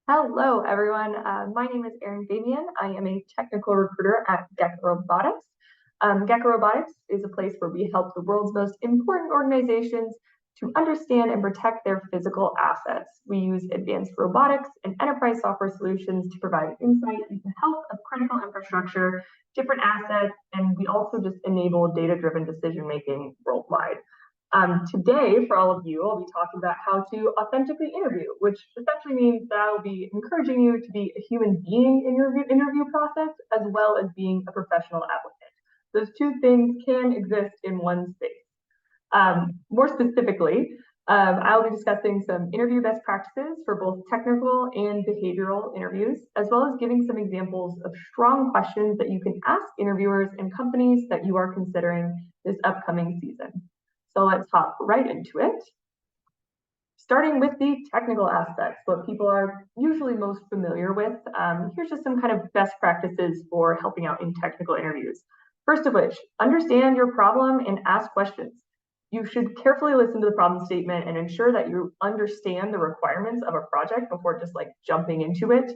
Hello, everyone. My name is Erin Fabian. I am a technical recruiter at Gecko Robotics. Gecko Robotics is a place where we help the world's most important organizations to understand and protect their physical assets. We use advanced robotics and enterprise software solutions to provide insight into the health of critical infrastructure, different assets, and we also just enable data-driven decision-making worldwide. Today, for all of you, I'll be talking about how to authentically interview, which essentially means that I'll be encouraging you to be a human being in your interview process, as well as being a professional applicant. Those two things can exist in one space. More specifically, I'll be discussing some interview best practices for both technical and behavioral interviews, as well as giving some examples of strong questions that you can ask interviewers and companies that you are considering this upcoming season. So let's hop right into it. Starting with the technical aspects, what people are usually most familiar with. Here's just some kind of best practices for helping out in technical interviews. First of which, understand your problem and ask questions. You should carefully listen to the problem statement and ensure that you understand the requirements of a project before just like jumping into it.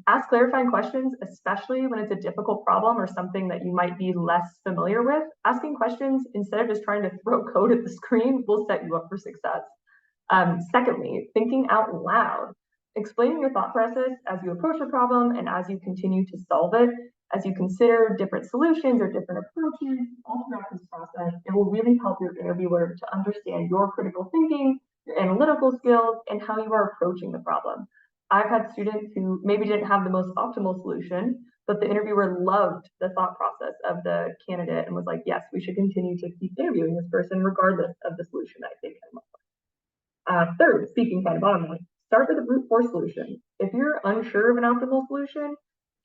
Ask clarifying questions, especially when it's a difficult problem or something that you might be less familiar with. Asking questions instead of just trying to throw code at the screen will set you up for success. Secondly, thinking out loud. Explaining your thought process as you approach a problem and as you continue to solve it, as you consider different solutions or different approaches all throughout this process, it will really help your interviewer to understand your critical thinking, your analytical skills, and how you are approaching the problem. I've had students who maybe didn't have the most optimal solution, but the interviewer loved the thought process of the candidate and was like, yes, we should continue to keep interviewing this person regardless of the solution that they came up with. Third, speaking kind of bottom line, start with a brute force solution. If you're unsure of an optimal solution,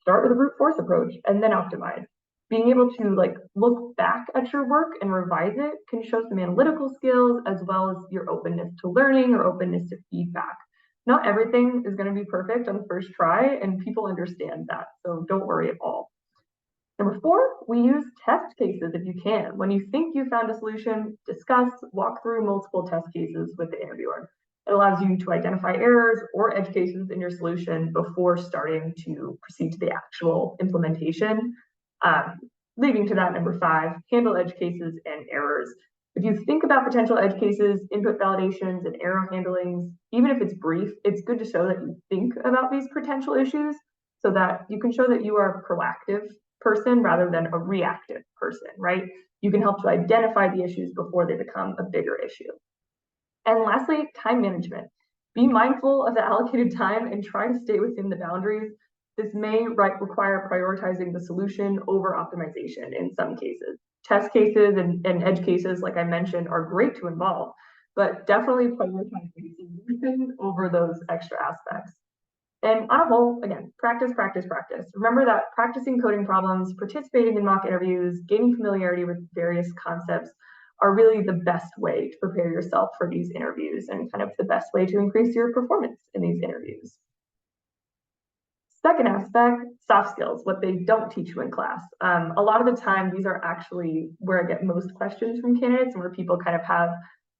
start with a brute force approach and then optimize. Being able to like look back at your work and revise it can show some analytical skills as well as your openness to learning or openness to feedback. Not everything is going to be perfect on the first try, and people understand that, so don't worry at all. Number 4, we use test cases if you can. When you think you found a solution, discuss, walk through multiple test cases with the interviewer. It allows you to identify errors or edge cases in your solution before starting to proceed to the actual implementation. Leading to that, number 5, handle edge cases and errors. If you think about potential edge cases, input validations, and error handlings, even if it's brief, it's good to show that you think about these potential issues so that you can show that you are a proactive person rather than a reactive person, right? You can help to identify the issues before they become a bigger issue. And lastly, time management. Be mindful of the allocated time and try to stay within the boundaries. This may require prioritizing the solution over optimization in some cases. Test cases and edge cases, like I mentioned, are great to involve, but definitely prioritize the solution over those extra aspects. And on a whole, again, practice, practice, practice. Remember that practicing coding problems, participating in mock interviews, gaining familiarity with various concepts are really the best way to prepare yourself for these interviews and kind of the best way to increase your performance in these interviews. Second aspect, soft skills, what they don't teach you in class. A lot of the time, these are actually where I get most questions from candidates and where people kind of have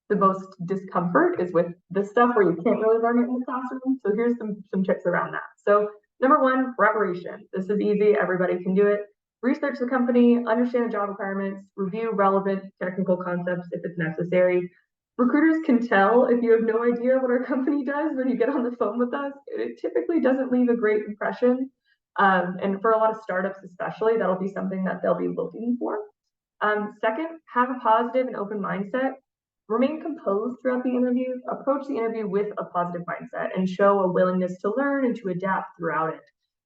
the most discomfort is with this stuff where you can't really learn it in the classroom. So here's some tips around that. So number 1, preparation. This is easy, everybody can do it. Research the company, understand the job requirements, review relevant technical concepts if it's necessary. Recruiters can tell if you have no idea what our company does when you get on the phone with us. It typically doesn't leave a great impression. And for a lot of startups especially, that'll be something that they'll be looking for. Second, have a positive and open mindset. Remain composed throughout the interview. Approach the interview with a positive mindset and show a willingness to learn and to adapt throughout it.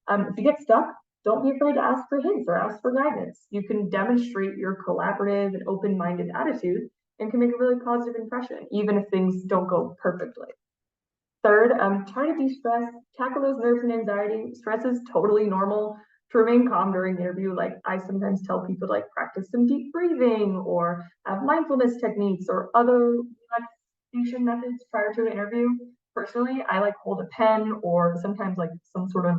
If you get stuck, don't be afraid to ask for hints or ask for guidance. You can demonstrate your collaborative and open-minded attitude and can make a really positive impression, even if things don't go perfectly. Third, try to de-stress, tackle those nerves and anxiety. Stress is totally normal. To remain calm during the interview, like I sometimes tell people to like practice some deep breathing or have mindfulness techniques or other relaxation methods prior to an interview. Personally, I like hold a pen or sometimes like some sort of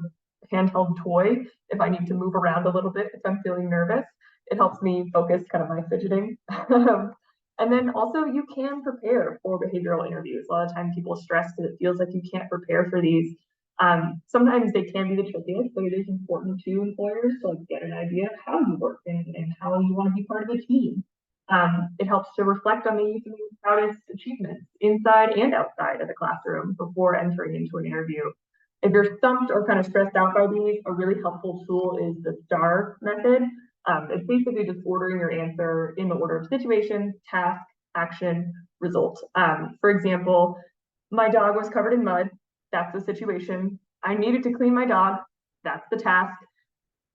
handheld toy if I need to move around a little bit if I'm feeling nervous. It helps me focus kind of my fidgeting. And then also you can prepare for behavioral interviews. A lot of times people stress because it feels like you can't prepare for these. Sometimes they can be the trickiest, but it is important to employers to like get an idea of how you work and how you want to be part of a team. It helps to reflect on maybe some of your proudest achievements inside and outside of the classroom before entering into an interview. If you're stumped or kind of stressed out by these, a really helpful tool is the STAR method. It's basically just ordering your answer in the order of situation, task, action, result. For example, my dog was covered in mud. That's the situation. I needed to clean my dog. That's the task.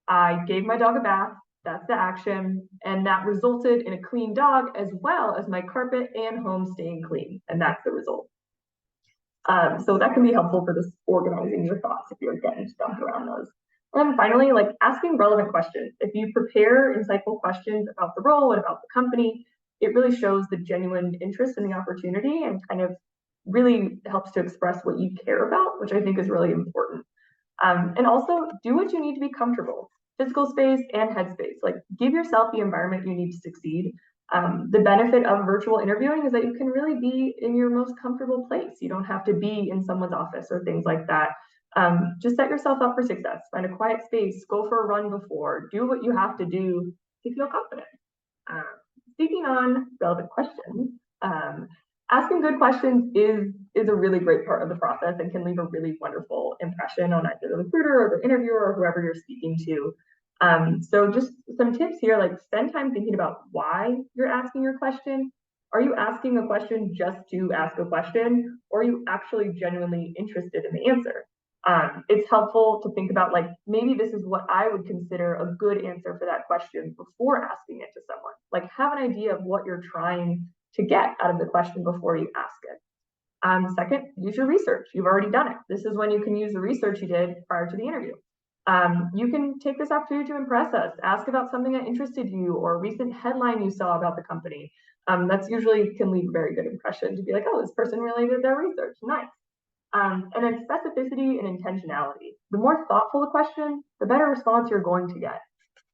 I gave my dog a bath. That's the action. And that resulted in a clean dog as well as my carpet and home staying clean. And that's the result. So that can be helpful for just organizing your thoughts if you're getting stumped around those. And then finally, like asking relevant questions. If you prepare insightful questions about the role and about the company, it really shows the genuine interest in the opportunity and kind of really helps to express what you care about, which I think is really important. And also do what you need to be comfortable, physical space and headspace. Like give yourself the environment you need to succeed. The benefit of virtual interviewing is that you can really be in your most comfortable place. You don't have to be in someone's office or things like that. Just set yourself up for success. Find a quiet space, go for a run before, do what you have to do to feel confident. Speaking on relevant questions, asking good questions is a really great part of the process and can leave a really wonderful impression on either the recruiter or the interviewer or whoever you're speaking to. So just some tips here, like spend time thinking about why you're asking your question. Are you asking a question just to ask a question, or are you actually genuinely interested in the answer? It's helpful to think about like, maybe this is what I would consider a good answer for that question before asking it to someone. Like have an idea of what you're trying to get out of the question before you ask it. Second, use your research. You've already done it. This is when you can use the research you did prior to the interview. You can take this opportunity to impress us, ask about something that interested you or a recent headline you saw about the company. That's usually can leave a very good impression to be like, oh, this person really did their research, nice. And then specificity and intentionality. The more thoughtful the question, the better response you're going to get.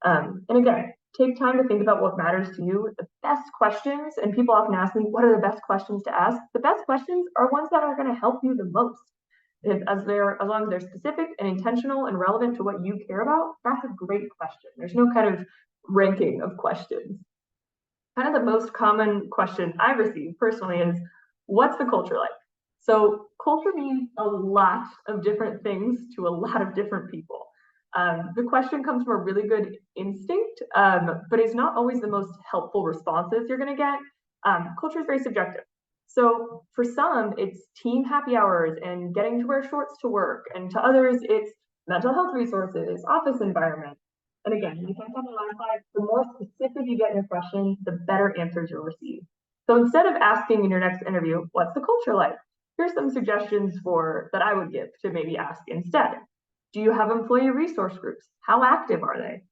And again, take time to think about what matters to you. The best questions, and people often ask me, what are the best questions to ask? The best questions are ones that are going to help you the most. As long as they're specific and intentional and relevant to what you care about, that's a great question. There's no kind of ranking of questions. Kind of the most common question I receive personally is, what's the culture like? So culture means a lot of different things to a lot of different people. The question comes from a really good instinct, but it's not always the most helpful responses you're going to get. Culture is very subjective. So for some, it's team happy hours and getting to wear shorts to work. And to others, it's mental health resources, office environment. And again, you can tell the last slide, the more specific you get in your question, the better answers you'll receive. So instead of asking in your next interview, what's the culture like? Here's some suggestions that I would give to maybe ask instead. Do you have employee resource groups? How active are they?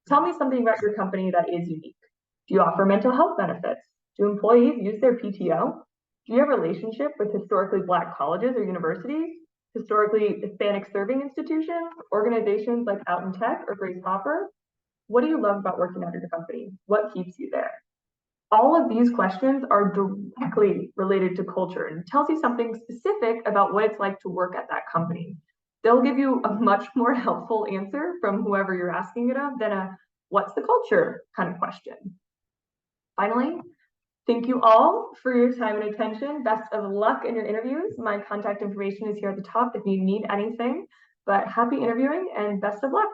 Tell me something about your company that is unique. Do you offer mental health benefits? Do employees use their PTO? Do you have a relationship with historically Black colleges or universities? Historically Hispanic serving institutions? Organizations like Out in Tech or Grace Hopper? What do you love about working at your company? What keeps you there? All of these questions are directly related to culture and tells you something specific about what it's like to work at that company. They'll give you a much more helpful answer from whoever you're asking it of than a what's the culture kind of question. Finally, thank you all for your time and attention. Best of luck in your interviews. My contact information is here at the top if you need anything, but happy interviewing and best of luck.